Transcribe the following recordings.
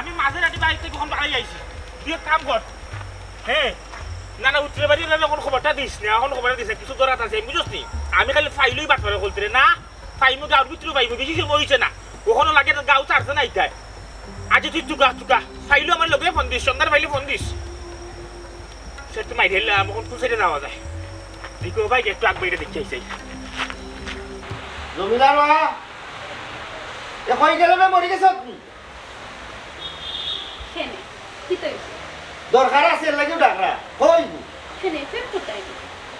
আমি মাঝে রাতে বাইক থেকে এখন বাড়াই আইছি তুই এক কাম কর হ্যাঁ না না উত্তরে বাড়ি না এখন খবরটা দিস না এখন খবরটা দিস কিছু দরাত আছে বুঝছ নি আমি খালি ফাইলই বাটপারে বলতে না ফাইমু গাঁর ভিতরে পাইবো বেশি সময় হয়েছে না ওখানে লাগে গাঁও চারছে না ইটাই আজ তুই টুকা ফাইলও আমার লোকে ফোন দিস সন্ধ্যার ফাইলে ফোন দিস সে তো মাই ঢেললাম এখন কোন সাইডে যাওয়া যায় দেখো ভাই একটু আগ বাইরে দেখতে আইসাই জমিদার মা এ কই গেল না মরি গেছ কেনে কি তো দরকার আছে লাগিও ডাকরা কই কেনে ফের কোথায়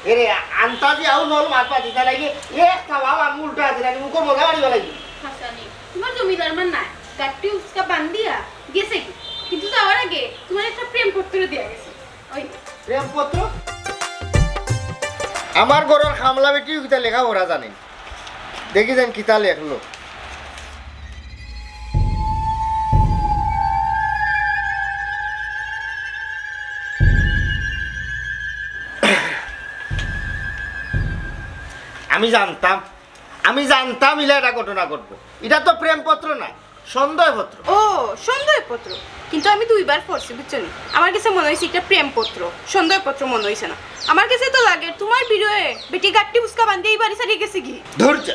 এরে আন্তাজি আউ নল মাত পাতি তা লাগি এক খাওয়া আঙুলটা আছে নাকি মুখ মজা মারিবা লাগি হাসানি তোমার জমিদার মান না গাট্টি উসকা বান্দিয়া গেছে কি কিন্তু যাওয়ার আগে তোমার একটা প্রেম পত্র দেয়া গেছে ওই প্রেমপত্র আমার ঘরের খামলা বেটি কিতা লেখা ওরা জানেন দেখি যান কিতা লেখলো আমি জানতাম ইলা একটা ঘটনা ঘটবো এটা তো প্রেমপত্র না সন্দেহপত্র ও সন্দেহপত্র কিন্তু আমি দুইবার পড়ছি বুঝছো নি আমার কাছে মনে হয়েছে এটা প্রেমপত্র সন্দেহপত্র মনে হয়েছে না আমার কাছে তো লাগে তোমার বিরয়ে বেটি গাট্টি উসকা বান্ধে এই বাড়ি সারিয়ে গেছে কি ধৈর্য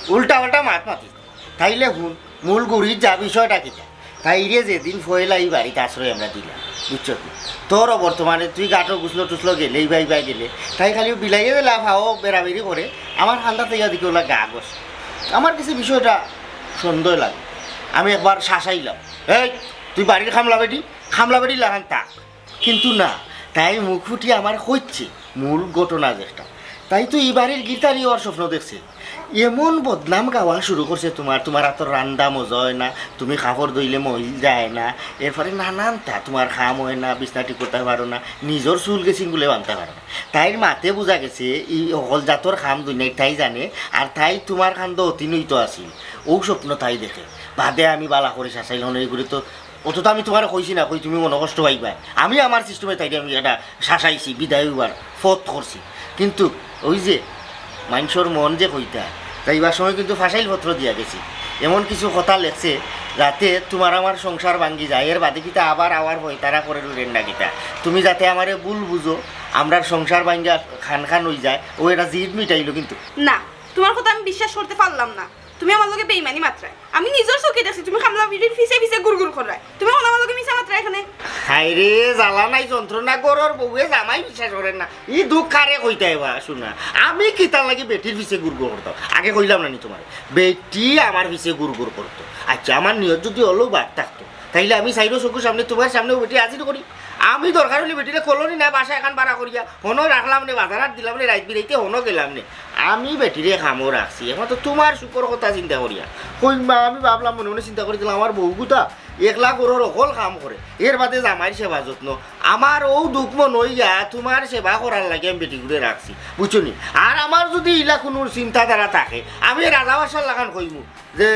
উল্টা পাল্টা মাত মাতি তাইলে হুন মূল গুড়ির যা বিষয়টা কিটা তাইরে যেদিন ফয়লা এই বাড়িতে আশ্রয় আমরা দিলাম বুঝছো তোরও বর্তমানে তুই গাটো গুছলো টুসলো গেলে এই বাই গেলে তাই খালি বিলাইয়ে দিলে ভাও বেড়াবেড়ি করে আমার ঠান্ডা থেকে দিকে ওলা গা গস আমার কিছু বিষয়টা সন্দেহ লাগে আমি একবার শাসাইলাম এই তুই বাড়ির খামলা বেটি লাগান তাক কিন্তু না তাই মুখ ফুটি আমার হচ্ছে মূল ঘটনা যেটা তাই তো এই বাড়ির গীতারই ওর স্বপ্ন দেখছে এমন বদনাম গাওয়া শুরু করছে তোমার এত রান্দা মজা হয় না তুমি কাপড় ধুইলে মহিল যায় না এরপরে নানানটা তোমার খাম হয় না বিছনাটি করতে পারো না নিজের চুল গেছি গুলে বানতে পারো না তাইর মাতে বোঝা গেছে এই অকল জাতর খাম দুনিয়ায় তাই জানে আর তাই তোমার খান্দ অতিনৈত আছিল ও স্বপ্ন তাই দেখে বাদে আমি বালা করে শাসাইল এইগুলি তো অত তো আমি তোমার কইছি না কই তুমি মনে কষ্ট পাইবা আমি আমার সিস্টেমে তাই আমি এটা শাসাইছি বিদায় হইবার ফত করছি কিন্তু ওই যে মানুষের মন যে কইতা যাইবার সময় কিন্তু ফাঁসাইল পত্র দিয়া গেছি এমন কিছু কথা লেখছে যাতে তোমার আমার সংসার ভাঙ্গি যায় এর বাদে কিতা আবার আওয়ার হয় তারা করে রেন্ডা কিতা তুমি যাতে আমারে ভুল বুঝো আমরা সংসার ভাঙ্গা খান হয়ে যায় ও এটা জিদ মিটাইলো কিন্তু না তোমার কথা আমি বিশ্বাস করতে পারলাম না তুমি আমার লগে বেইমানি মাত্রায় আমি নিজের চোখে দেখছি তুমি খামলা বিড়ির ফিসে গুড়গুড় করায় তুমি আমার লগে মিছা মাত্রায় এখানে হাই রে জ্বালা নাই যন্ত্রণা গরর বউয়ে জামাই বিশ্বাস করেন না ই দুঃখ কারে কইতে বা শুনা আমি কিতার লাগি বেটির পিছে গুড়গুড় করতাম আগে কইলাম না নি তোমার বেটি আমার পিছে গুড়গুড় করতো আচ্ছা আমার নিয়ত যদি হলেও বাদ থাকতো তাইলে আমি চাইরো চকুর সামনে তোমার সামনে বেটি হাজির করি আমি দরকার হলে বেটিরে কলোনি না বাসা এখন ভাড়া করিয়া হনো রাখলাম নে বাজারাত দিলাম নে রাত বিরাইতে হনো গেলাম নে আমি বেটিরে খামো রাখছি এখন তো তোমার সুখর কথা চিন্তা করিয়া কইমা আমি ভাবলাম মনে মনে চিন্তা করেছিলাম আমার বউগুতা একলা গরুর অকল কাম করে এর বাদে জামাইর সেবা যত্ন আমার ও দুঃখ মন হইয়া তোমার সেবা করার লাগে আমি বেটি করে রাখছি বুঝছো নি আর আমার যদি ইলা কোনো চিন্তাধারা থাকে আমি রাজা বাসার লাগান কইমু যে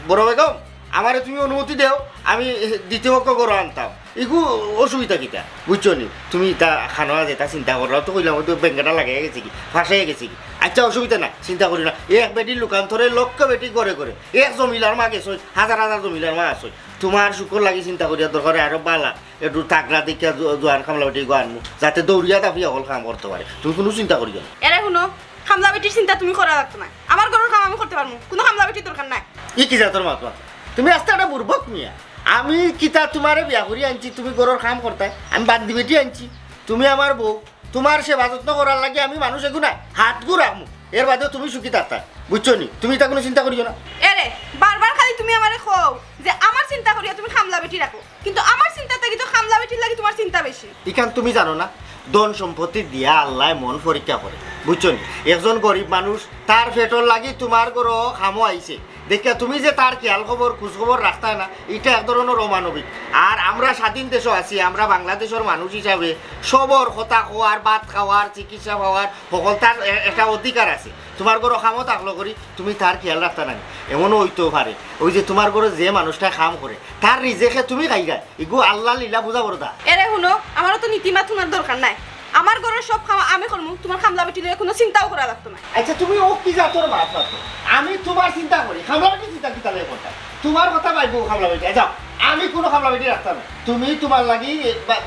বড় বেগম আমারে তুমি অনুমতি দেও আমি দ্বিতীয় গরু আনতাম এগু অসুবিধা কিতা বুঝছো নি তুমি তা খানোয়া যেটা চিন্তা করাও তো কইলাম তো বেঙ্গাটা লাগাই গেছে কি ফাঁসাই গেছে কি আচ্ছা অসুবিধা নাই চিন্তা করি না এক বেটির লোকান্তরে লক্ষ বেটি করে করে এক জমিলার মা গেছ হাজার জমিলার মা আসই তোমার শুকর লাগি চিন্তা করিয়া দরকারে আরো বালা একটু তাকরা দেখিয়া জোয়ান খামলা বেটি গো আনমু যাতে দৌড়িয়া তাপিয়া অকল কাম করতে পারে তুমি কোনো চিন্তা করিয়া এরা শুনো খামলা বেটির চিন্তা তুমি করা লাগতো না আমার ঘরের কাম আমি করতে পারবো কোনো খামলা বেটির দরকার নাই ই কি জাতর মাত মাত তুমি রাস্তাটা বুর্বক মিয়া আমি কিতা তোমারে বিয়া করি আনছি তুমি গরুর কাম করতে আমি বাদ দিবেটি আনছি তুমি আমার বউ তোমার সেবা যত্ন করার লাগে আমি মানুষ এগু নাই হাত গু রাখমু এর বাদেও তুমি সুখী থাকতা বুঝছো নি তুমি তা কোনো চিন্তা করিও না এরে বারবার খালি তুমি আমারে কও যে আমার চিন্তা করিয়া তুমি খামলা বেটি রাখো কিন্তু আমার চিন্তা থেকে তো খামলা বেটির লাগি তোমার চিন্তা বেশি ইখান তুমি জানো না ধন সম্পত্তি দিয়া আল্লাহ মন পরীক্ষা করে বুঝছো নি একজন গরিব মানুষ তার পেটর লাগি তোমার গরো খামো আইছে দেখিয়া তুমি যে তার খেয়াল খবর খোঁজখবর রাখতা না এটা এক ধরনের অমানবিক আর আমরা স্বাধীন দেশও আছি আমরা বাংলাদেশের মানুষ হিসাবে সবর কথা খাওয়ার ভাত খাওয়ার চিকিৎসা পাওয়ার সকল তার একটা অধিকার আছে তোমার ঘরে খামো থাকলো করি তুমি তার খেয়াল রাখতা না এমনও হইতেও পারে ওই যে তোমার ঘরে যে মানুষটা কাম করে তার রিজেকে তুমি খাইগা এগু আল্লাহ লীলা বুঝা বড় দা এরে শুনো আমারও তো নীতিমাত শোনার দরকার নাই আমার ঘরের সব খাওয়া আমি করবো তোমার খামলা বেটি লইয়া কোনো চিন্তাও করা লাগতো না আচ্ছা তুমি ও কি জাতর মাত মাত্র আমি তোমার চিন্তা করি খামলা বেটি চিন্তা কিতা লই করতাম তোমার কথা ভাইবো খামলা বেটি যাও আমি কোনো খামলা বেটি রাখতাম না। তুমি তোমার লাগি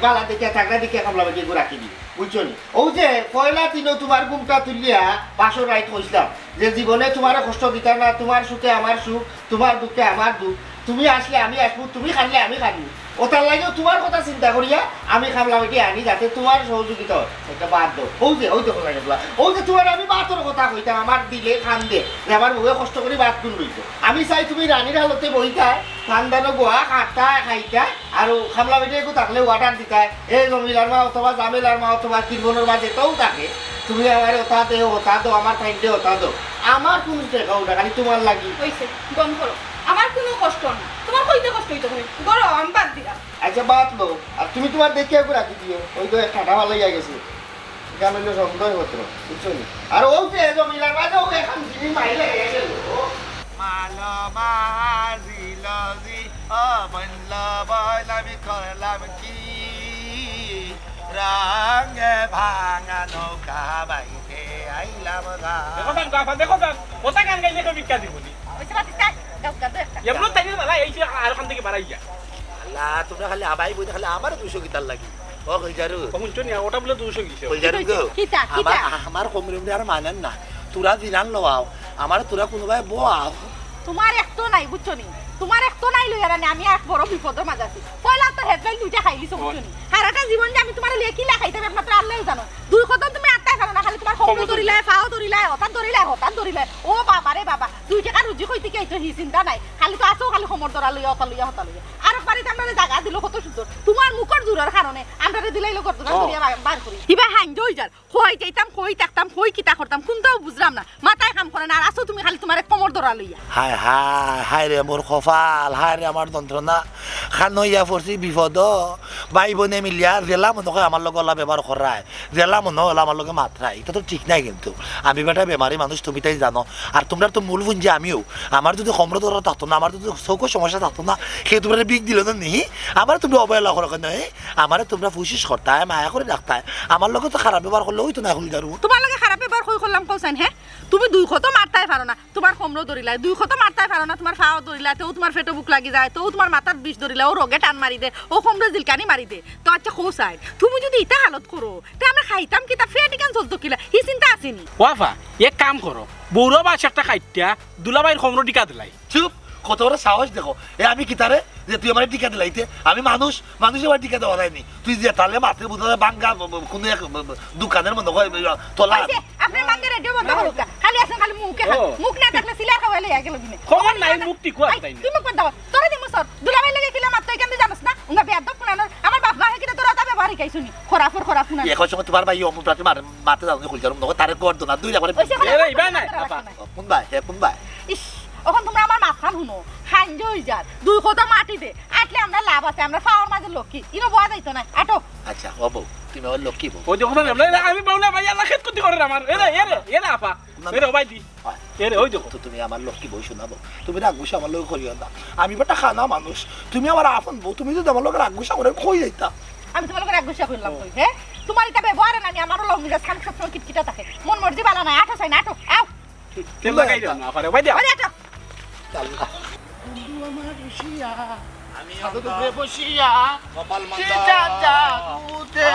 বালা দেখে থাকলে দেখে খামলা বেটি রাখি দিই বুঝছো নি? ও যে পয়লা দিনও তোমার ঘুমটা তুলিয়া বাসর রাইত কইছিলাম যে জীবনে তোমার কষ্ট দিতাম না, তোমার সুখে আমার সুখ, তোমার দুঃখে আমার দুঃখ, তুমি আসলে আমি আসবো, তুমি খাইলে আমি খাবো। ওটার লাগেও তোমার কথা চিন্তা করিয়া আমি খামলা বেটি আনি যাতে তোমার সহযোগিতা হয়। এটা বাদ দাও। ওই দেখো লাগে বলা ও যে তোমার আমি বাতর কথা কইতাম আমার দিলে খান দে যে আমার বউয়ে কষ্ট করে বাত তুল রইতো। আমি চাই তুমি রানীর হালতে বইতা খানদানো গোয়া কাটা খাইতা আর খামলা বেটি একটু থাকলে অর্ডার দিতা এই জমিলার মা অথবা জামেলার মা অথবা কিরবনের মা যেটাও থাকে তুমি আমার ওটা দে ওটা দো আমার টাইমে ওটা দো আমার কোনো টাকা ওটা খালি তোমার লাগি। হইছে বন্ধ করো, আমার কোনো কষ্ট না, তোমার কইতে কষ্ট হইতো করো, আমি বাদ দিলাম। আচ্ছা বাদ লো আর তুমি তোমার দেখে একটু রাখি দিও ওই তো ঠাটা ভালো লেগে গেছে এখানে হইলো সন্দেহ পত্র বুঝছো নি? আর ও যে জমিলার মাঝে ও এখন জিনিস মাইলে গেছে মালো মাজিলজি ও বনলা বলামি করলাম কি রঙে ভাঙা নৌকা বাইতে আইলাম গা। দেখো গান গাফা দেখো গান ওটা গান গাইলে কেউ ভিক্ষা দিব নি ওইসে বাতি তাই গাও গাও একটা এমন তাই না এই যে আর ওখান থেকে বাড়াই যা আল্লাহ তোমরা খালি আবাই বই খালি আমার 200 গিটার লাগি ও কইজারু কমুনছো নি ওটা বলে 200 গিছে কইজারু গো কিতা আমার কমরুম আর মানেন না তোরা দিলান লওয়াও আমার তোরা কোনোবাই বয়াও তোমার একটো নাই বুঝছো নি তোমার একটো নাই লইয়া রানি আমি এক বড় বিপদের মাঝে আছি পয়লা তো হেডলাইন দুইটা খাইলিছো বুঝছো নি সারাটা জীবন যে আমি তোমার লেকি লাগাইতে একমাত্র আল্লাহই জানো দুই কথা তুমি আত্মাই জানো না খালি তোমার খবর ধরিলাই ফাও ধরিলাই হঠাৎ ধরিলাই ও বাবা রে বাবা 2 টাকা রুজি কইতে কি আইছো হি চিন্তা নাই খালি তো আছো খালি খবর ধরা লইয়া হতা লইয়া আর বাড়িতে আমরা জায়গা দিল কত সুন্দর তোমার মুখর জোরের কারণে আমরা দিলাইলো করতো না ধরিয়া বার করি ইবা হাইন্দ হই যার কই যাইতাম কই থাকতাম কই কিতা করতাম কোনটাও বুঝলাম না মাথায় কাম করে না আর আছো তুমি খালি তোমার খবর ধরা লইয়া হায় হায় হায় রে মোর কপাল হায় রে আমার যন্ত্রণা খান হইয়া পড়ছি বিপদ ভাই বোনে মিলিয়া জেলা মনে হয় আমার লগে ওলা ব্যবহার করায় জেলা মনে হলো আমার লগে মাত্রায় এটা তো ঠিক নাই কিন্তু আমি বেটা বেমারি মানুষ তুমি তাই জানো আর তোমরা তো মূল পুঞ্জি আমিও আমার যদি কমর ধরা থাকতো না আমার যদি চৌকো সমস্যা থাকতো না সে তোমরা বিগ দিল না নি আমার তুমি অবহেলা করো কেন আমার তোমরা ফুসিস করতায় মায়া করে রাখতায় আমার লগে তো খারাপ ব্যবহার করলে হইতো না হল যারু তোমার লগে খারাপ ব্যবহার কই করলাম কইছেন হ্যাঁ তুমি 200 তো মারতাই পারো না তোমার কমরো ধরিলাই 200 তো মারতাই পারো না তোমার ফাও ধরিলাই তো তোমার পেটে বুক লাগি যায় তো তোমার মাথার বিষ ধরিলাই ও রোগে টান মারি দে ও কমরো জিলকানি মারি দে তো আচ্ছা খোসাই তুমি যদি ইটা হালত করো তে আমরা খাইতাম কি তা ফেটি কান চলতো কিলা হি চিন্তা আসেনি ওয়াফা এক কাম করো বৌরা বাস একটা খাইটা দুলাবাইর খমর টিকা দিলাই চুপ কত বড় সাহস দেখো আমি কি তারে যে তুই আমার টিকা দিলাইতে আমি মানুষের আমার টিকা দেওয়া যায়নি তুই যে তাহলে মাত্রে বোধহয় বাঙ্গা কোনো এক দোকানের মধ্যে তোলা আপনি মাঙ্গে রেডিও বন্ধ করো খালি আসেন খালি মুখ না থাকলে সিলা খাওয়াইলে গেল দিনে খবর নাই মুক্তি কোয়া তাই না তুমি মুখ দাও তোরে দিমু সর দুলাবাই লাগে কিলা মাত্র কেমনে জানোস না উঙ্গা বেয়াদ পুনানো আমার বাপ গায়ে কিটা তোরা তা ব্যবহার কাইছুনি খরাফর পুনা এখন সময় তোমার ভাই অমুক রাতে মারতে যাও কইল যারম নগো তারে কর দো না দুই যাবে এরে ইবা নাই আপা কোন ভাই ইস এখন তোমরা আমার মাথান শুনো হাঞ্জ হই যার 200 মাটি দে আটলে আমরা লাভ আছে আমরা ফাওয়ার মাঝে লক্ষ্মী ইনো বয়া যাইতো না আটো আচ্ছা হবো তুমি আমার লক্ষ্মী বউ ওই দেখো না আমি বাউলা ভাই আল্লাহ খেত করতে করে আমার এরে আপা এরে ভাই দি এরে ওই দেখো তো তুমি আমার লক্ষ্মী বউ শোনাবো তুমি রাগুসা আমার লগে করিও না আমি বেটা খানা মানুষ তুমি আমার আপন বউ তুমি যদি আমার লগে রাগুসা করে কই যাইতা আমি তোমার লগে রাগুসা কইলাম কই হ্যাঁ তোমার এটা ব্যবহার না আমারও লং মিজাজ খান সব কিটকিটা থাকে মন মর্জি বালা না আটো চাই না আটো আও তেল লাগাই দাও না আরে ভাই দাও আরে আটো আল্লাহ বন্ধু আমার রুশিয়া আমি সাধু দুপুরে বসিয়া কপাল কি জাদুতে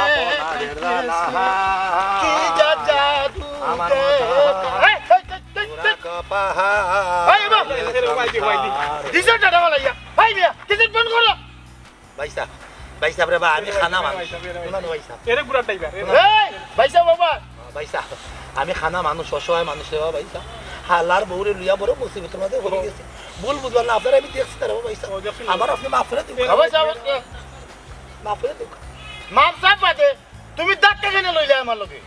কি জাদুতে দিশা টাটা বলাইয়া ভাই মিয়া দিশা ফোন করো ভাইসা রে বা আমি খানা মানুষ শুনানো ভাইসা এরে পুরা টাইগার এই ভাইসা বাবা ভাইসা আমি খানা মানুষ অসহায় মানুষ রে ভাইসা হালার বউরে লইয়া বড় মুসিবতের মধ্যে হয়ে গেছে ভুল বুঝবার না আপনারা আমি দেখছি তারা ভাইসা আমার আপনি মাফ করে দিন মাফ করে দিন মাপ সাপ বাদে তুমি ডাক্তার কেন লইলে আমার লগে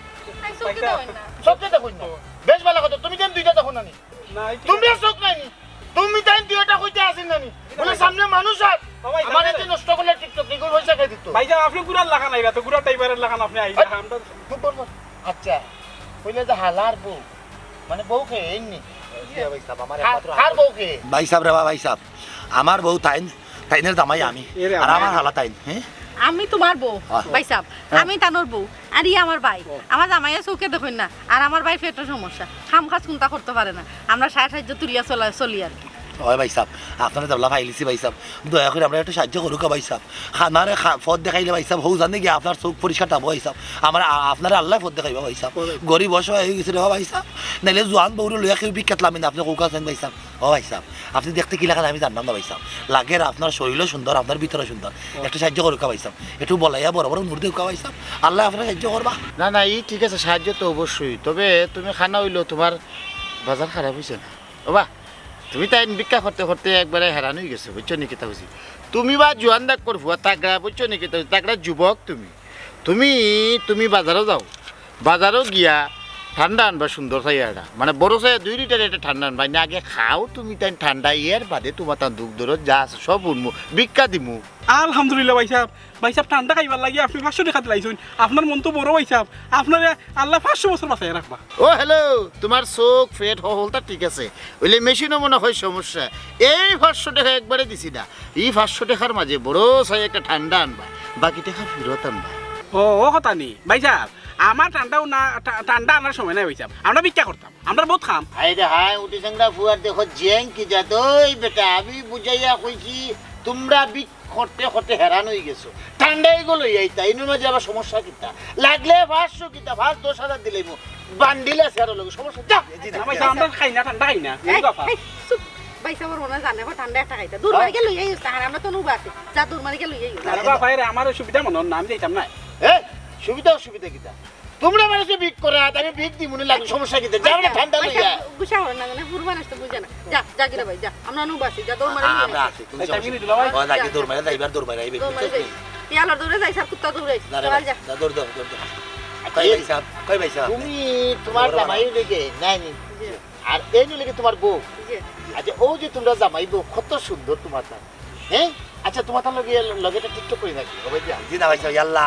আই সুকি দাও না সবকে দেখুন না বেশ ভালো কথা তুমি যেন দুইটা দেখো না তুমি চোখ নাই তুমি তাই দুইটা কইতে আসেন না বলে সামনে মানুষ আর আমার এতে নষ্ট করলে টিকটক কি করে পয়সা খাই দিত ভাই যা আপনি পুরা লাগা নাই তো পুরা টাইগারের লাগান আপনি আই আমরা আচ্ছা কইলে যে হালার বউ মানে বউ কে এমনি ভাইসা আমার হার বউ কে ভাইসা রে বা ভাইসা আমার বউ তাইনের জামাই আমি আর আমার হালা তাইন হ্যাঁ আমি তোমার বউ ভাই সাহেব আমি তানোর বউ আর ই আমার ভাই আমার জামাইয়া চৌকে দেখুন না আর আমার ভাই পেটের সমস্যা খাম খাস চিন্তা করতে পারে না আমরা 60 তুলিয়া চলি আর হয় ভাই সাহেব আপনারা তাবলা ফাইলিছি ভাই সাহেব দয়া করে আমরা একটু সাহায্য করুক ভাই সাহেব খানারে পথ দেখাইলে ভাই সাহেব হৌ জানে কি আপনার চোখ পরিষ্কার থাকবো ভাই সাহেব আমরা আপনারা আল্লাহ পথ দেখাইবা ভাই সাহেব গরিব অসহায় হয়ে গেছে রে ভাই সাহেব নাইলে জোয়ান বউরে লইয়া কেউ বিখ্যাত লামি না আপনি কৌকা আছেন ভাই সাহেব ও ভাই সাহেব আপনি দেখতে কি লাগান আমি জানলাম না ভাই সাহেব লাগে আপনার শরীরও সুন্দর আপনার ভিতরে সুন্দর একটু সাহায্য করুক ভাই সাহেব একটু বলাইয়া বড় বড় নূর দেউকা ভাই সাহেব আল্লাহ আপনার সাহায্য করবা না না এই ঠিক আছে সাহায্য তো অবশ্যই তবে তুমি খানা হইলো তোমার বাজার খারাপ হয়েছে না ও বা তুমি তাই ভিক্ষা করতে করতে একবারে হেরান হয়ে গেছো বুঝছো নি কেতা বুঝি তুমি বা জোয়ান দাগ করবো তাগড়া বুঝছো নি কেতা তাগড়া যুবক তুমি তুমি তুমি বাজারও যাও বাজারও গিয়া ঠান্ডা আনবা সুন্দর চাইয়াটা মানে বড় চাই 2 লিটার এটা ঠান্ডা আনবা না আগে খাও তুমি তাই ঠান্ডা ইয়ার বাদে তোমার তার দুধ দরদ যা আছে সব উনমু ভিক্ষা দিমু আলহামদুলিল্লাহ ভাই সাহেব ঠান্ডা খাইবার লাগে আপনি 500 টাকা দিলাইছেন আপনার মন তো বড় ভাই সাহেব আপনার আল্লাহ 500 বছর বাঁচাই রাখবা ও হ্যালো তোমার চোখ ফেট হলটা ঠিক আছে ওইলে মেশিনও মনে হয় সমস্যা এই 500 টাকা একবারে দিছি না এই 500 টাকার মাঝে বড় চাই একটা ঠান্ডা আনবা বাকি টাকা ফেরত আনবা ও কথা নেই ভাই সাহেব আমার ঠান্ডা আনার সময় নাই ভাই সাহেব আমরা ভিক্ষা করতাম আমরা বহুত খাম হাই রে হাই উঠি সাংরা ফুয়ার দেখো জেং কি যা দই বেটা আমি বুঝাইয়া কইছি তোমরা বিক করতে করতে হেরান হয়ে গেছো ঠান্ডাই গেলো এইটা ইনুর মাঝে আবার সমস্যা কিতা লাগলে 500 কিতা 10,000 দিলেই মু বান্ডিল আছে আর লগে সমস্যা যা ভাই সাহেব আমরা খাই না ঠান্ডা খাই না ভাই সাহেব মনে জানে ঠান্ডা একটা খাইতা দূর মারি গেল এই তাহার আমরা তো নুবা আছে যা দূর মারি গেল এই আরে ভাই রে আমার সুবিধা মনে না আমি যাইতাম না এ সুবিধা অসুবিধা কিতা তোমরা মানুষে বিক করে আমি বিক দি মনে লাগে সমস্যা কিতা যাও না ঠান্ডা লইয়া গুছা হল না জানে পুরো মানুষ তো বুঝে না যা যা গিরা ভাই যা আমরা নুবা আছি যা দূর মারি আমরা আছি তুমি ও লাগি দূর মারে যাইবার দূর মারে আইবে ইয়ালা দূরে যাই স্যার কুত্তা দূরে চল যা দূর কই ভাই সাহেব তুমি তোমার জামাই লেগে নাই নি আর এই লেগে তোমার বউ আচ্ছা ও যে তোমরা জামাই বউ কত সুন্দর তোমার হ্যাঁ আচ্ছা তোমার তার লগে লগেটা টিকটক করি নাকি ও ভাই জি না ভাই সাহেব আল্লাহ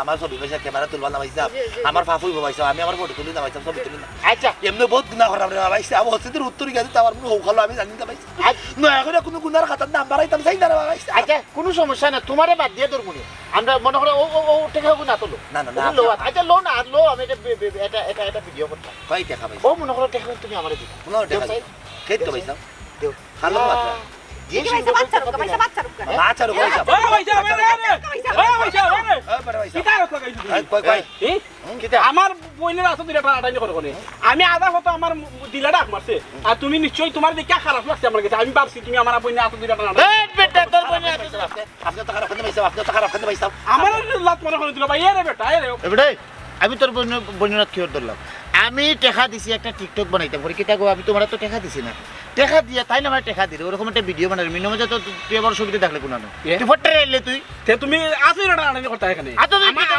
আমার ছবি পয়সা ক্যামেরা তুলবা না ভাই সাহেব আমার ফাফুই ভাই সাহেব আমি আমার ফটো তুলি না ভাই সাহেব ছবি তুলি না আচ্ছা এমনি বহুত গুনাহ করা রে ভাই সাহেব হচ্ছে উত্তর গেছে তার কোনো হৌখালো আমি জানি না ভাই নয়া করে কোনো গুনার খাতার নাম বাড়াইতাম চাই না ভাই আচ্ছা কোনো সমস্যা না তোমারে বাদ দিয়ে ধরবনি আমরা মনে করো ও টেকা না তো না লো আচ্ছা লো না লো আমি এটা ভিডিও করতাম কই টাকা ভাই ও মনে করো টেকা তুমি আমারে দিবা কোনো টাকা কেত তো ভাই সাহেব দেও খালো মাত্রা যে ভাই সাহেব বাচ্চা রুকা ভাই সাহেব বাচ্চা রুকা বাচ্চা রুকা ভাই সাহেব ও ভাই সাহেব ভাই সাহেব ভাই কিটা রকম লাগাইছো কই আমার বইনের আছে দুইটা টানাটানি করে কোনে আমি আধা কত আমার দিলা ডাক মারছে আর তুমি নিশ্চয়ই তোমার দেখে খারাপ লাগছে আমার কাছে আমি ভাবছি তুমি আমার বইনের আছে দুইটা টানাটানি এই বেটা তোর বনে আপনি তো খারাপ করতে ভাই সাহেব আপনি তো খারাপ করতে ভাই সাহেব আমার লাত মনে করে দিল ভাই এরে বেটা এরে এবারে আমি তোর বন্যনাথ কিহর ধরলাম আমি টেকা দিছি একটা টিকটক বানাইতাম পরে কিতা গো আমি তোমার তো টেকা দিছি না টেকা দিয়া তাই না আমার টেকা দিলে ওরকম একটা ভিডিও বানাই মিনিমাম তো তুই আবার ছবিতে দেখলে কোন না তুই ফটো এলে তুই তুমি আতুইরা টানাটানি করতে এখানে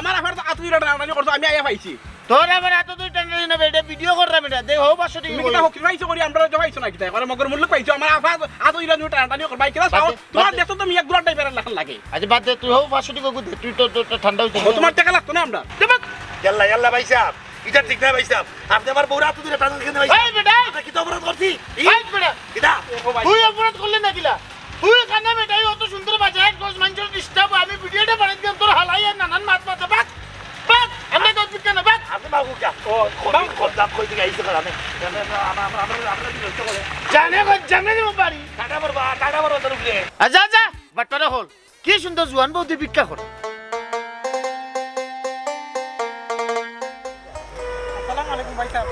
আমার আবার আতুইরা টানাটানি করতে আমি আয়া পাইছি তোর আমার এত দুই টানাটানি না এটা ভিডিও করলাম এটা দেখ হো 500 টাকা তুমি কিটা হকি পাইছো করি আমরা জমাইছো না কিটা করে মগর মূল্য পাইছো আমার আফা আতুইরা টানাটানি কর ভাই কিরা চাও তোমার দেখো তুমি এক গুলা টাইপের লাখ লাগে আচ্ছা বাদ দে তুই হো 500 টাকা কো তুই তো ঠান্ডা হইছে তোমার টাকা লাগতো না আমরা ইয়াল্লা ভাই সাহেব এটা ঠিক না ভাই সাহেব আপনি আমার বউরা তো দিলে টাকা কেন ভাই এই বেটা আপনি কি তো অপরাধ করছি এই বেটা কিটা তুই অপরাধ করলি না কিলা তুই কানে বেটাই অত সুন্দর বাজায় গজ মানুষের ডিস্টার্ব আমি ভিডিওটা বানাই দিলাম তোর হালাই আর নানান মাত মাথা বাক বাক আমরা তো ঠিক না বাক আপনি বাবু কা ও খোদাব কই দিকে আইছে করে আমি আমরা দিল তো করে জানে না বাড়ি টাকা বরবা তোর উপরে আচ্ছা আচ্ছা বাটপাড়া হল কি সুন্দর জোয়ান বউদি ভিক্ষা করে আসসালামু আলাইকুম ভাই সাহেব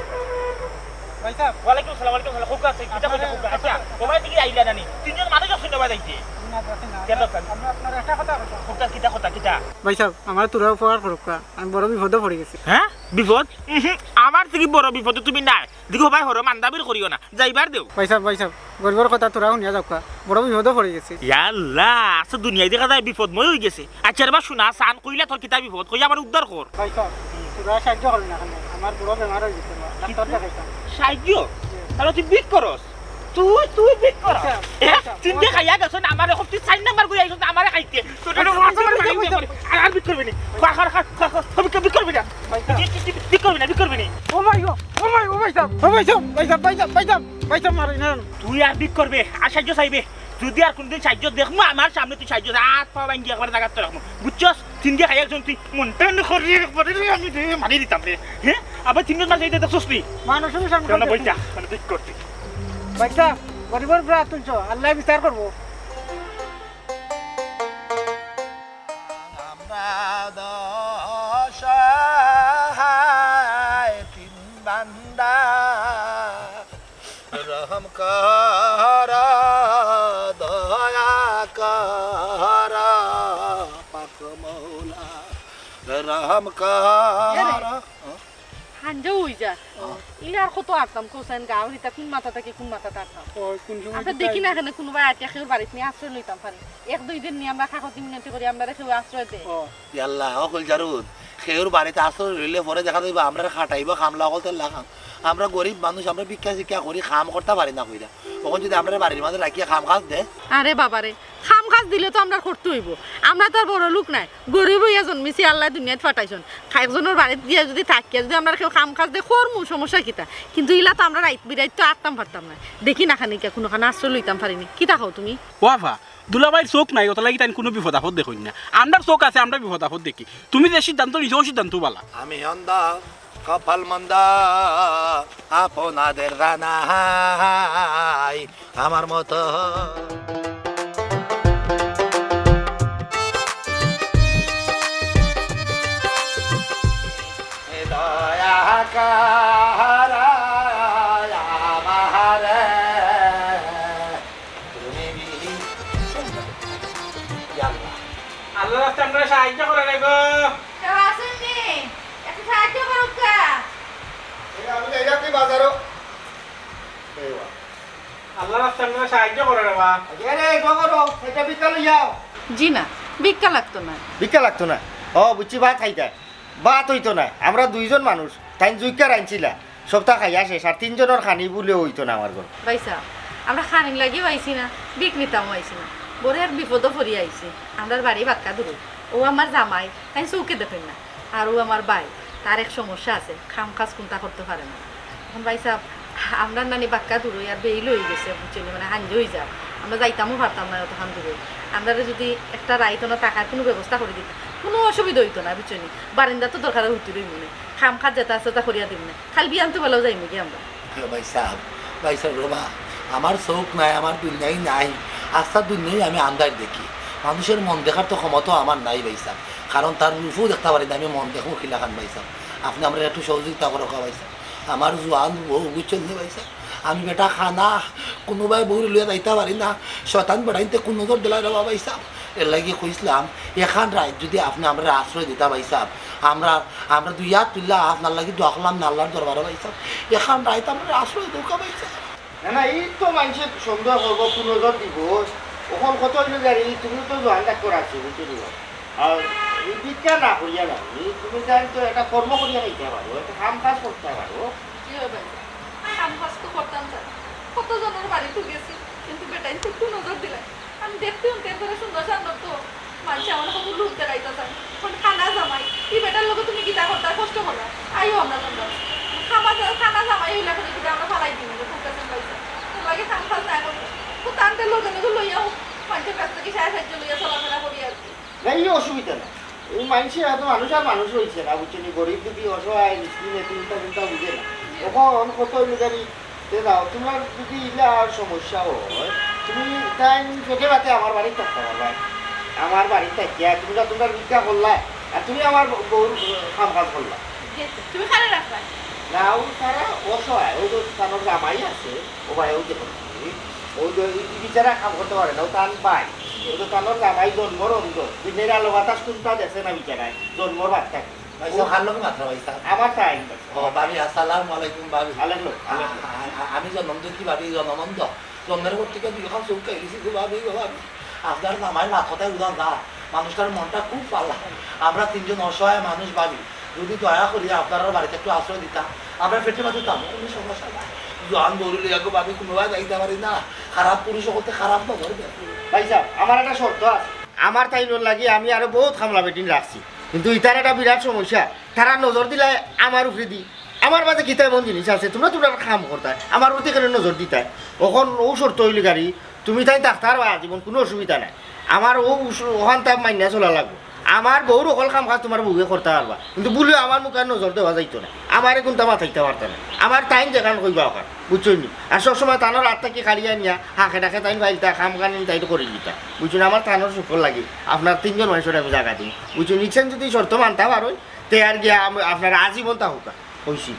ভাই সাহেব ওয়ালাইকুম আসসালাম খুব আছে কিটা কইতা খুব আচ্ছা ওমাই দিকে আইলা নানি তিনজন মানুষ শুনতে পাইছে ভাই সাহেব আমার তোরা উপকার করুক আমি বড় বিপদে পড়ে গেছি হ্যাঁ বিপদ আমার থেকে বড় বিপদ তুমি নাই দেখো ভাই হর মান্দাবির করিও না যাইবার দেও ভাই সাহেব গরিবের কথা তোরা শুনিয়া যাও বড় বিপদে পড়ে গেছি ইয়াল্লা আছে দুনিয়ায় দেখা যায় বিপদ মই হয়ে গেছে আচ্ছা এবার শোনা সান কইলা তোর কিতা বিপদ কই আমার উদ্ধার কর ভাই সাহেব তোরা সাহায্য করবি না আমার বড় বেমার হয়ে গেছে ডাক্তার দেখাইতাম সাহায্য তাহলে তুই বিক করস তুই বিক কর চিন্তা খাইয়া গেছ না আমার খুব 4 নাম্বার কই আইছ আমারে খাইতে তোর আর বিক করবি না বিক করবি না বিক করবি না ও ভাই সাহেব মারি না তুই আর বিক করবে আর সাহায্য চাইবে যদি আর কোনদিন সাহায্য দেখবো আমার সামনে তুই সাহায্য হাত পা ভাঙ্গি একবার জায়গাতে রাখবো বুঝছস চিন্তা খাইয়া একজন তুই মনটা করি আমি মারি দিতাম রে হ্যাঁ আবার 3 জন মাস এই দেখছস তুই মানুষের সামনে বইটা মানে বিক করতে ভাই সাহেব গরিবের উপরে হাত তুলছো, আল্লাহ বিচার করবো। আমরা দশায় তিন বান্দা রহম কর দয়া কর পাক মৌলা রহম কর। হাঞ্জা হই যা ইলে আর কত আটতাম কোসাইন গাঁও রিতা কোন মাথা থেকে কোন মাথা আটতাম আমরা দেখি না এখানে কোনো ভাই আটকে খেয়ে বাড়িতে নিয়ে আশ্রয় লইতাম পারি 1-2 দিন নিয়ে আমরা কাকতি মিনতি করি আমরা রেখে আশ্রয় দেয় আল্লাহ অকল জারুন খেউর বাড়িতে আশ্রয় রইলে পরে দেখা যাইব আমরা খাটাইব খামলা অকল তেল্লা খাম আমরা গরিব মানুষ আমরা ভিক্ষা শিক্ষা করি খাম করতে পারি না কইরা তখন যদি আমরা বাড়ির মাঝে রাখিয়া খাম খাস দে আরে বাবারে খাম খাস দিলে তো আমরা করতে হইব আমরা তো আর বড় লোক নাই গরিব হইয়া জন্মিছি আল্লাহ দুনিয়াত ফাটাইছন একজনের বাড়িতে দিয়ে যদি থাকিয়া যদি আমরা কেউ খাম খাস দে খরমু সমস্যা কিতা কিন্তু ইলা তো আমরা রাইত বিরাইত তো আটতাম পারতাম না দেখি না খানি কোনো খানা আশ্রয় লইতাম পারিনি কিতা খাও তুমি ওয়াফা দুলাভাইয়ের চোখ নাই ওটা লাগি তাই কোনো বিপদ আপদ দেখুন না আমরার চোখ আছে আমরা বিপদ আপদ দেখি তুমি যে সিদ্ধান্ত নিছো সিদ্ধান্ত বালা আমি অন্ধা কপাল মন্দা আপনাদের রানাই আমার মতো দয়া কারা আমারে তুমি আল্লাহ রাস্তা আমরা সাহায্য করে নেব আসেননি একটু সাহায্য করুক কা আমি যাই রাখি বাজারও আল্লাহ রাস্তা আমরা সাহায্য করে নেবা আরে গগরো এটা বিকালে যাও জি না ভিক্ষা লাগতো না ভিক্ষা লাগতো না ও বুঝছি ভাত খাইতা ভাত হইতো না আমরা 2 জন মানুষ তাই জুইকা রাঁধছিলা সপ্তাহ খাইয়া শেষ আর 3 জনের খানি বলে হইতো না আমার ঘর ভাইসা আমরা খানি লাগি আইছি না বিক নিতাম আইছি না বড় এক বিপদও পড়ি আইছি আমরা বাড়ি বাক্কা দূর ও আমার জামাই তাই চৌকে দেখেন না আর ও আমার ভাই তার এক সমস্যা আছে খাম কাজ কোনটা করতে পারে না এখন ভাইসা আমরা নানি বাক্কা দূর আর বেইল হয়ে গেছে বুঝছেন মানে হাঞ্জ হয়ে যাও আমরা যাইতামও পারতাম না তখন দূরে আমরা যদি একটা রাইতনো টাকার কোনো ব্যবস্থা করে দিতাম কোনো অসুবিধা হইতো না বুঝছেন বারিন্দা তো দরকার হইতে রইব না খাম খাত যেটা আছে তা করিয়া দিব না খালি বিয়ান তো বেলাও যাইম কি আমরা ভাই সাহেব রোমা আমার চোখ নাই আমার দুনিয়াই নাই আস্তা দুনিয়াই আমি আন্দাজ দেখি মানুষের মন দেখার তো ক্ষমতা আমার নাই ভাই সাহেব কারণ তার রূপও দেখতে পারি না আমি মন দেখো খিলা খান ভাই সাহেব আপনি আমরা একটু সহযোগিতা করো ভাই সাহেব আমার জোয়ান বউ বুঝছেন নি ভাই সাহেব আমি বেটা খানা কোনোবাই বউ লইয়া যাইতে পারি না শতান বেড়াইতে কোনো নজর দিলাই রবা ভাই সাহেব এর লাগে কইসলাম এখান রাত যদি আপনি আমরা আশ্রয় দিতা ভাই সাহেব আমরা 2 হাত তুললা আপনার লাগে দোয়া করলাম না আল্লাহর দরবারে ভাই সাহেব এখান রাত আমরা আশ্রয় দৌকা ভাই সাহেব না না এই তো মানুষের সন্দেহ করবো কোন নজর দিব ওখন কত গাড়ি তুমি তো জোয়ান ডাক্তার আছো বুঝতে দিব আর এই ভিক্ষা না করিয়া না তুমি জানি তো একটা কর্ম করিয়া নিতে পারো একটা কাম কাজ করতে পারো কাম কাজ তো করতাম কত জনের বাড়িতে গেছি কিন্তু বেটাই তো একটু নজর দিলাই আমি দেখতে ধরে সুন্দর সুন্দর তো মানুষ আমার কত লুক দেখাইতে চাই খানা জামাই এই বেটার লোক তুমি গীতা করতে কষ্ট করা আইও আমরা তোমরা খানা জামাই হইলা করে যদি আমরা ফালাই দিই ফুকাছেন পয়সা লাগে কাম কাজ না করবো ফুটানতে লোক লইয়াও মানুষের কাছ থেকে সাহায্য লইয়া চলাফেরা করি আর কি না এই অসুবিধা না এই মানুষের এত মানুষ আর মানুষ হয়েছে না বুঝছেন গরিব দুটি অসহায় মিসকিনে চিন্তা চিন্তা বুঝে না তখন কত গাড়ি দাও তোমার যদি ইলা আর সমস্যা হয় তুমি তাই পেটে বাতে আমার বাড়িতে থাকতে পারবা আমার বাড়িতে থাকিয়া তুমি তো তোমার ভিক্ষা করলা আর তুমি আমার বউর কাম কাজ করলা তুমি খালি রাখবা না ও তারা অসহায় ওই তো তার জামাই আছে ও ভাই ওই দেখুন ওই বিচারা কাম করতে পারে না ও তার ভাই ওই তো তার জামাই জন্মর অন্ধ দিনের আলো বাতাস কোনটা দেখে না বিচারায় জন্মর বাচ্চা আমার টাইম ভাবি আসসালামু আলাইকুম ভাবি আলাইকুম আমি জন্ম দেখি ভাবি জন্মবন্ধ জন্মের পর থেকে 2 খান চৌকা গেছি ভাবি ভাবি আপনার আমার মাথাটাই উদান না মানুষটার মনটা খুব পাল্লা আমরা 3 জন অসহায় মানুষ ভাবি যদি দয়া করি আপনার বাড়িতে একটু আশ্রয় দিতাম আমরা পেটে মাঝে দাম কোনো সমস্যা নাই জোয়ান বৌরুলি একটু ভাবি কোনোভাবে যাইতে পারি না খারাপ পুরুষ করতে খারাপ না ধরবে ভাই সাহেব আমার একটা শর্ত আছে আমার তাই লাগি আমি আরো বহুত খামলা বেটিন রাখছি কিন্তু ইতার একটা বিরাট সমস্যা তারা নজর দিলে আমার উপরে দি আমার মাঝে কিতা এমন জিনিস আছে তোমরা খাম করতায় আমার প্রতি কেন নজর দিতায় ওখন ও শর্ত হইলে গাড়ি তুমি তাই ডাক্তার বা জীবন কোনো অসুবিধা নাই আমার ওখান তাই মাইনা চলা লাগবো আমার বউ অকল কাম কাজ তোমার বউয়ে করতে পারবা কিন্তু বলিও আমার মুখে আর নজর দেওয়া যাইতো না আমারে কোনটা মাথাইতে পারতো না আমার টাইম যেখান কইবা ওখান বুঝছো নি আর সবসময় তানোর রাত থেকে খাড়িয়া নিয়া হাঁকে ডাকে তাই ফাইলতা খাম কানি তাই তো করে দিতা বুঝছো না আমার তানোর সুফল লাগে আপনার 3 জন মানুষের আমি জায়গা দিই বুঝছো নিচ্ছেন যদি শর্ত মানতে পারো তে আর গিয়া আপনার আজীবন তা হোক কইছি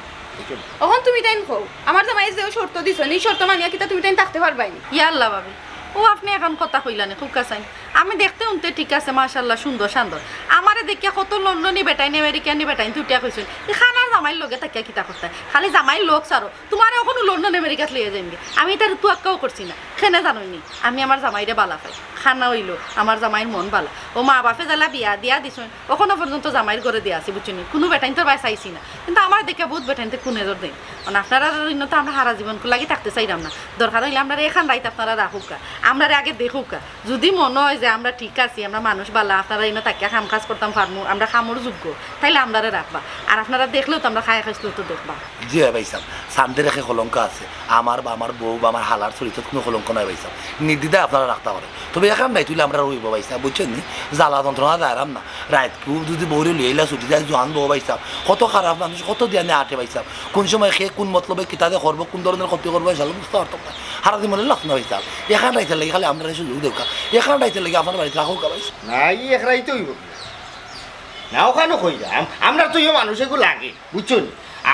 এখন তুমি তাই কও আমার জামাই যে শর্ত দিছ নি শর্ত মানিয়া কিতা তুমি তাই থাকতে পারবাই না ইয়াল্লা ভাবি ও আপনি এখন কথা কইলানে খুব কাছাই আমি দেখতে উনতে ঠিক আছে মাশাআল্লাহ সুন্দর শান্তর আমারে দেখিয়া কত লন্ডনি বেটাইন আমেরিকানি বেটাইন তুটিয়া কইছেন এই খানার জামাইর লগে তাকিয়া কিতা করতে খালি জামাইর লোক সারো তোমার এখনো লন্ডন আমেরিকাত লিয়ে যাইবে আমি তার তুয়াক্কাও করছি না খেনে জানোইনি আমি আমার জামাইরে বালা পাই খানা হইলো আমার জামাইর মন বালা ও মা বাপে জ্বালা বিয়া দিয়া দিছেন ওখানে পর্যন্ত জামাইর ঘরে দিয়া আছি বুঝছেন কোনো বেটাইন তোর বাই চাইছি না কিন্তু আমার দেখে বহুত বেটাইনতে কোনে জোর দেয় কারণ আপনারা তো আমরা সারা জীবন লাগি থাকতে চাইলাম না দরকার হইলে আমরা এখান রাইত আপনারা রাখুকা আমরা আগে দেখুকা যদি মনে হয় যে আমরা ঠিক আছি আমরা মানুষ বালা আপনারা এনে তাকিয়া কাম কাজ করতাম পারমু আমরা খামর যোগ্য তাইলে আমরা রাখবা আর আপনারা দেখলেও তো আমরা খাই খাইছিলেও তো দেখবা জি ভাই সাহেব শান্তি রেখে কলঙ্ক আছে আমার বা আমার বউ বা আমার হালার চরিত্র কোনো কলঙ্ক নাই ভাই সাহেব নির্দিদায় আপনারা রাখতে পারে তবে এখান নাই তুলে আমরা রইব ভাই সাহেব বুঝছেন নি জ্বালা যন্ত্রণা দাঁড়াম না রাত খুব যদি বউরে লিয়েলা ছুটি যায় জোয়ান বউ ভাই সাহেব কত খারাপ মানুষ কত দিয়া নিয়ে আটে ভাই সাহেব কোন সময় খেয়ে কোন মতলবে কিতাবে করবো কোন ধরনের ক্ষতি করবো এসব বুঝতে পারতাম না হারা দিন মনে লাভ না ভাই সাহেব এখান রাইতে লাগে খালি আমরা সুযোগ দেখা এখান রাইতে লাগে আপনার বাড়িতে রাখো ভাই নাই একরাই তো হইব না ওখানে কই যা আমরা তো মানুষ এগুলো লাগে বুঝছো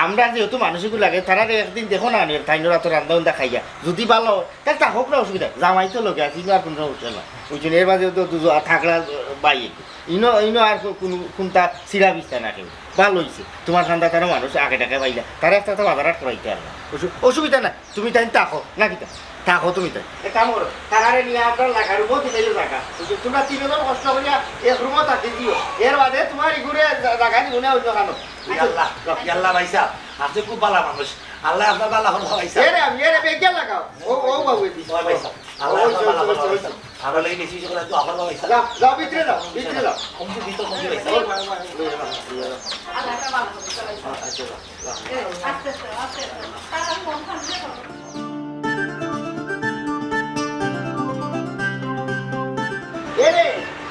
আমরা যেহেতু মানুষ এগুলো লাগে তারা একদিন দেখো না তাইনরা তো রান্ধা উন্দা খাইয়া যদি ভালো তাহলে তা হোক না অসুবিধা জামাই তো লোকে আছে আর কোনো উঠছে না বুঝছো এর মাঝে তো থাকলা বাইয়ে ইনো আর কোনটা সিরা বিস্তা না কেউ ভালো হয়েছে তোমার ঠান্ডা তারা মানুষ আগে টাকা পাইলা তারা একটা তো বাজার করাইতে আর না অসুবিধা না তুমি তাই থাকো না কিতা থাকো তুমি তাই কাম করো তারারে নিয়ে আপনার লাগার উপর দিলে জায়গা তোমরা 3 জন কষ্ট করিয়া এক রুমও থাকি দিও এর বাদে তোমার ইগুরে জায়গা দিব না অন্য কানো আল্লাহ আল্লাহ ভাই সাহেব আপনি খুব ভালো মানুষ আল্লাহ আপনার ভালো হল ভাই সাহেব এরে আমি এরে বেগে লাগাও ও বাবু দি ভাই সাহেব আল্লাহ আপনার ভালো ভাই সাহেব আমরা লাগি বেশি করে তো আমার ভাই সাহেব যাও ভিতরে যাও কমতি দিত কমতি ভাই সাহেব আল্লাহ তা ভালো করে চালাইছে আস্তে আস্তে তারা মন খান এরে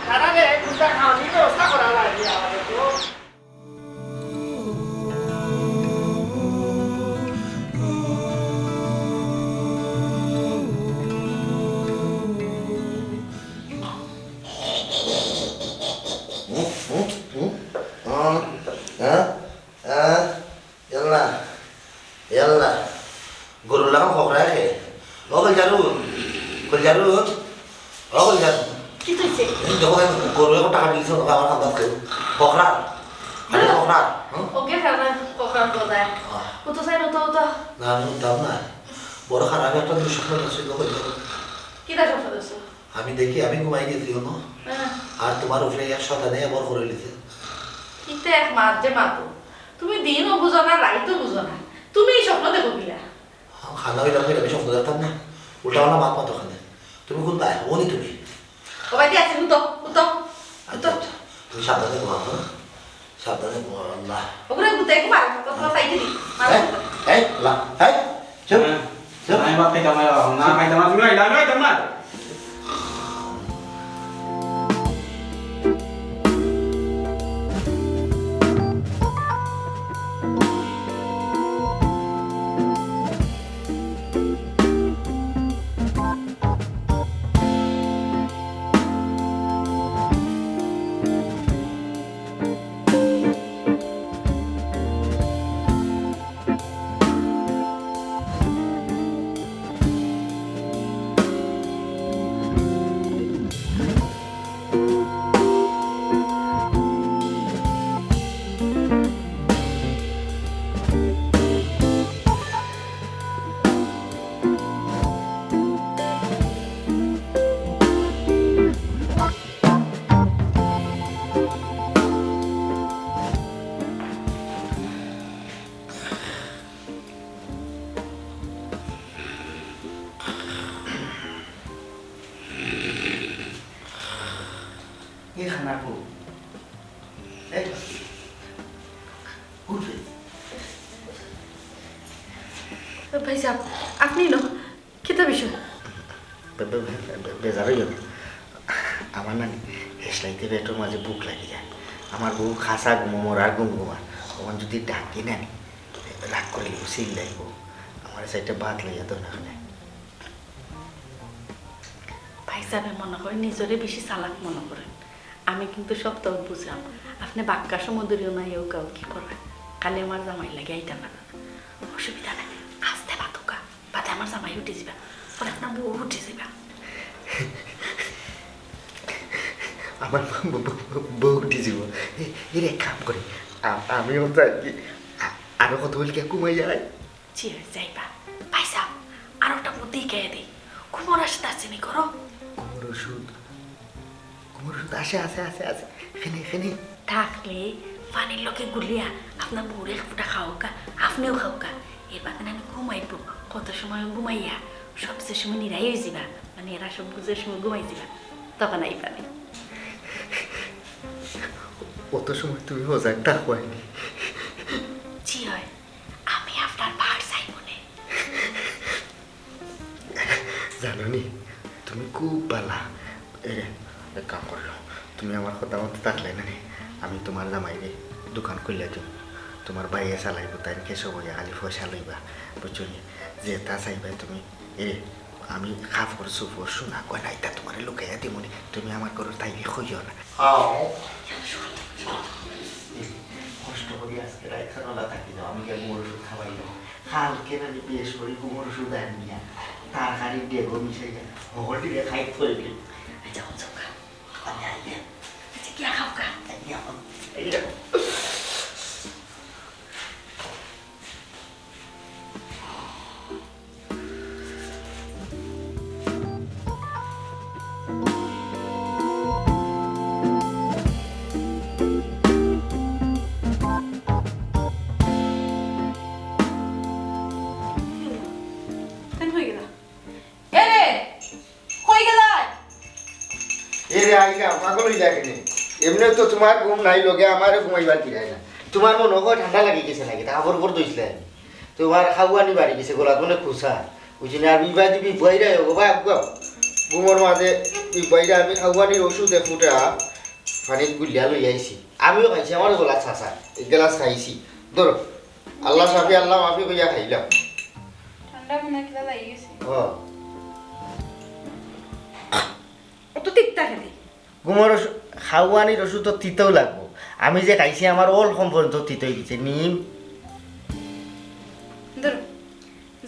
তারারে কুটা খাওয়ানি ব্যবস্থা করা লাগে আমাদের তো গরুর লাগাম খোকরা হে Koiljarun কি হইছে দেখো গরু একটা টাকা দিয়েছে ওকে আমার খাবার কেউ খোকরা আরে খোকরা ওকে খানা কোকরার গোদায় কত চাই না তো না আমি দাম না বড় খারাপ একটা দুঃস্বপ্ন ছিল কি দা স্বপ্ন দেখছো আমি দেখি আমি ঘুমাই গেছি না আর তোমার উপরে এক শতানে আবার করে লিছে কিতে এক মাত যে মাতো তুমি দিনও বুঝো না রাইতও বুঝো না তুমি এই স্বপ্ন দেখো কিলা খানা হইলাম আমি স্বপ্ন দেখতাম না উল্টাওয়ালা মাত মাতো খানে তুমি কোনটায় ওনি তুমি ও ভাই আছে উতো আচ্ছা তুমি সাবধানে ঘুমাও সাবধানে ঘুমাও আল্লাহ ওগুলো গুতে কি মার কথা সাইডে দি এই লা এই চুপ চুপ আমি বাপ খাইতাম না খাইতাম না তুমি আইলা খাইতাম না ये खाना को ए उठ ভাই সাহেব আপনি নো কিতা বিষয় বেজার হইল আমার না হেসলাইতে পেটের মাঝে বুক লাগে যায় আমার বউ খাসা ঘুমো মরার ঘুমা তখন যদি ডাকি না রাগ করে লিব সিল লাগব আমার সাইডে বাদ লইয়া তো না ভাই সাহেব মনে করেন নিজরে বেশি চালাক মনে করেন আমি কিন্তু সব তো বুঝলাম আপনি বাক্কা সমুদ্রীয় না এও কাউ কি করবেন কালি আমার জামাই লাগে আইতা না অসুবিধা নাই আসতে বাতুকা বাদে আমার জামাই উঠে যাবা পরে আপনার বউ উঠে যাবা আমার বউ উঠে যাব এর এক কাম করি আমিও চাই আরো কত বলি কে কমাই যায় জি যাইবা ভাই সাহেব আর ওটা বুদ্ধি কে দিই কুমোর আসতে আসেনি করো কুমোর ওষুধ আসে আসে আসে আসে এখানে থাকলে পানির লোকে গুলিয়া আপনার বউরে ফুটা খাওকা আপনিও খাওকা এবার আমি ঘুমাইব কত সময় ঘুমাইয়া সবচেয়ে সময় নিরাই হয়ে যাবা মানে এরা সব বুঝে সময় ঘুমাই যাবা তখন আই পানি কত সময় তুমি মজাক ডাকবাইনি জি হয় আমি আপনার ভার চাই মনে জানো নি তুমি খুব বালা এক কাম করলো তুমি আমার কথা মতো থাকলে না রে আমি তোমার জামাই রে দোকান খুললে দিব তোমার বাইরে চালাইব তাই কেসব হইয়া খালি পয়সা লইবা বুঝছো নি যে তা চাইবা তুমি আমি কাপড় চোপড় সোনা গয়না এটা তোমার লুকাইয়া দিমনি তুমি আমার ঘরের তাইলে খুঁজিও না কষ্ট করি আজকে রাইখা নলা থাকি যাও আমি কে গুমর ওষুধ খাওয়াই যাও কালকে না বিয়েস করি গুমর ওষুধ আনিয়া তারকারি ডেগো মিশাইয়া হগলটি রে খাই ফেলবি যাও যাও খা আমি আইলে আচ্ছা কি খাও কা এমনি তো তোমার ঘুম নাই লগে আমারও ঘুমাইবার দিলাই না তোমার মনে হয় ঠান্ডা লাগি গেছে নাকি তা খবর দইছিলে আমি তোমার খাওয়ানি বাড়ি গেছে গোলা কোনে খুসা বুঝি না আর বিবাহ দিবি বইরাই হোক বা ঘুমোর মাঝে বইরা আমি খাওয়ানির ওষুধে ফুটা পানিত গুলিয়া লই আইছি আমিও খাইছি আমার গোলা ছাঁচা এক গ্লাস খাইছি ধরো আল্লাহ সাফি আল্লাহ মাফি কইয়া খাইলাম ঠান্ডা মনে কিলা লাগি গেছে অত তিক্তা খেলে ঘুমোর খাওয়ানির ওষুধ তো তিতেও লাগবো আমি যে খাইছি আমার অল সম্পর্ক তিত হয়ে গেছে নিম ধরো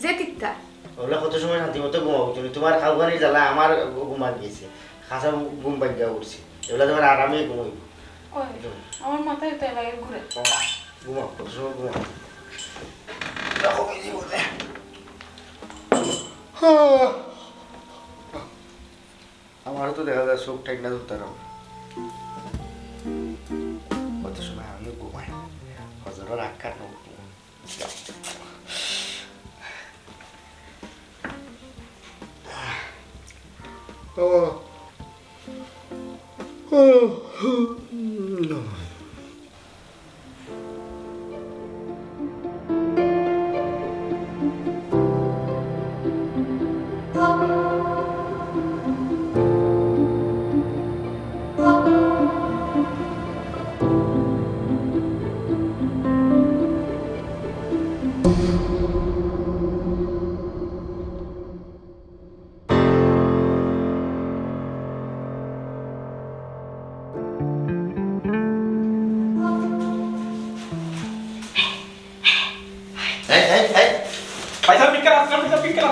যে তিক্তা ওগুলো কত সময় শান্তি মতো ঘুমাবো তুমি তোমার খাওয়ানির জ্বালা আমার ঘুমা গিয়েছে খাসা ঘুম পাইয়া উঠছে এগুলো তোমার আরামে ঘুমাইব আমার মাথায় তো লাগে ঘুরে ঘুমাও কত সময় ঘুমাও আমারও তো দেখা যায় চোখ ঠাক না ধরতে কত সময় আমিও ঘুমাই হজরের আক্কার ভাই সাহেব পিক করা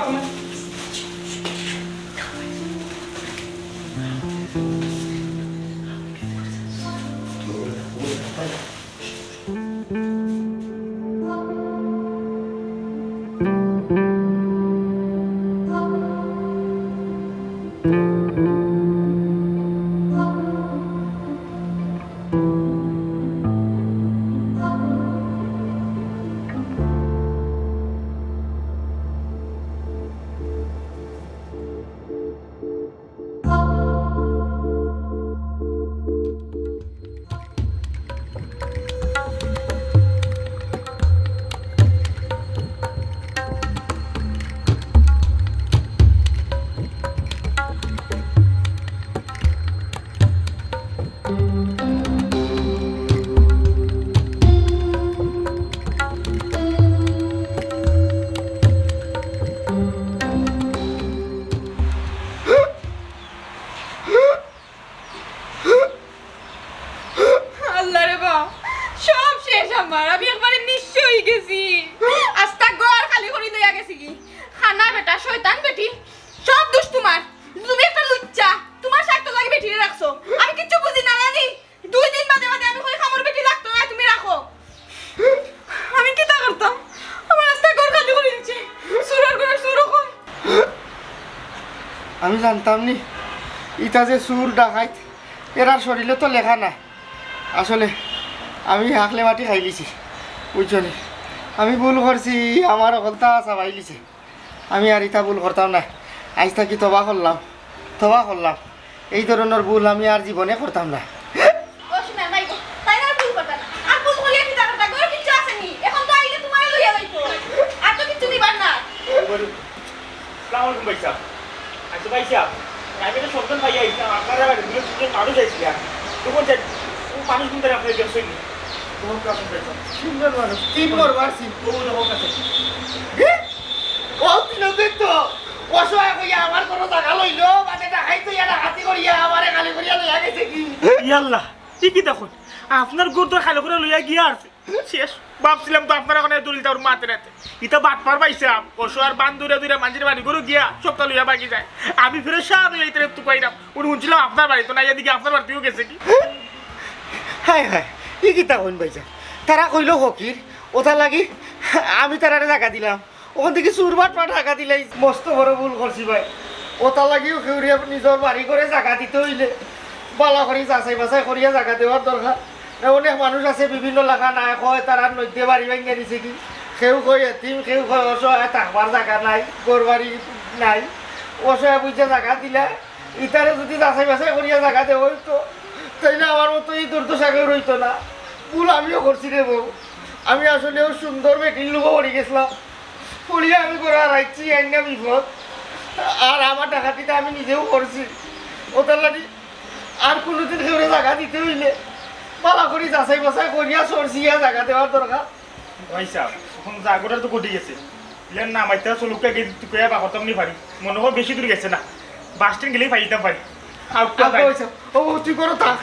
আমি জানতাম নি ইটা যে সুর ডাকাইত এরার শরীরে তো লেখা নাই আসলে আমি হাকলে মাটি খাই লিছি বুঝছো নি আমি ভুল করছি আমার অকলতা চাবাই লিছে আমি আর ইটা ভুল করতাম না আজ থাকি তবা করলাম এই ধরনের ভুল আমি আর জীবনে করতাম না ও শুনে নাই গো তাই না ভুল করতা না আর ভুল করিয়া কি টাকা গো কিছু আসেনি এখন তো আইলে তোমারে লইয়া যাইতো আর তো কিছু দিবার না আসসালামু আলাইকুম ভাই সাহেব আচ্ছা ভাই সাহেব আমি তো সবজন ভাই আইছি আপনারা দুটো দুজন মানুষ আইছিল তখন যে মানুষ কিন্তু আপনাদের দেখছেন তোমার কাছে ভাই সুন্দর মানুষ 3 বার বারছি ও লোক আছে ও তিন দেখতো অসহায় কইয়া আমার কোনো টাকা লইলো বাদে টাকাই তো ইয়ারা হাতি করিয়া আমারে খালি করিয়া লইয়া গেছে কি ইয়াল্লাহ কি দেখুন আপনার গোর তো খালি করে লইয়া গিয়া আছে শেষ ভাবছিলাম তো আপনারা ওখানে দলিল তার মাতে রাতে ইটা বাট পার পাইছিলাম পশু আর বান দূরে মাঝির বাড়ি করে গিয়া সবটা লইয়া বাকি যায় আমি ফিরে সার হইয়া ইতারে একটু পাইলাম উনি শুনছিলাম আপনার বাড়ি তো না এদিকে আপনার বাড়িতেও গেছে কি হায় হায় ই কিতা কইন ভাইজা তারা কইলো ফকির ওটা লাগি আমি তারারে টাকা দিলাম ওখান থেকে চুরবাট পা টাকা দিলাই মস্ত বড় ভুল করছি ভাই ওটা লাগিও খেউরিয়া নিজের বাড়ি করে জায়গা দিতে হইলে বালা করি যাচাই বাছাই করিয়া জায়গা দেওয়ার দরকার অনেক মানুষ আছে বিভিন্ন লেখা নাই কয় তারা নদী বাড়ি ভেঙে দিছে কি কেউ কয় এতিম কেউ কয় অসহায় থাকবার জায়গা নাই গোর বাড়ি নাই অসহায় বুঝে জায়গা দিলে ইতারে যদি যাচাই বাছাই করিয়া জায়গা দেওয়া হইতো তাইলে আমার মতো এই দুর্দশা কেউ রইতো না ভুল আমিও করছি রে বউ আমি আসলেও সুন্দর বেটির লোক পড়ে গেছিলাম পড়িয়া আমি করে হারাইছি একটা বিপদ আর আমার ডাকাতিটা আমি নিজেও করছি ওটার লাগি আর কোনোদিন কেউরে জায়গা দিতে হইলে পালা করি যাচাই বাছাই করিয়া সরছিয়া জায়গা দেওয়ার দরকার ভাই সাহেব এখন জাগরটা তো ঘটে গেছে ইলেন না মাইতে চলুকটা গিয়ে তুই বাহতাম নি পারি মনে হয় বেশি দূর গেছে না বাস স্ট্যান্ড গেলেই পাইতাম পারি ও তুই করো থাক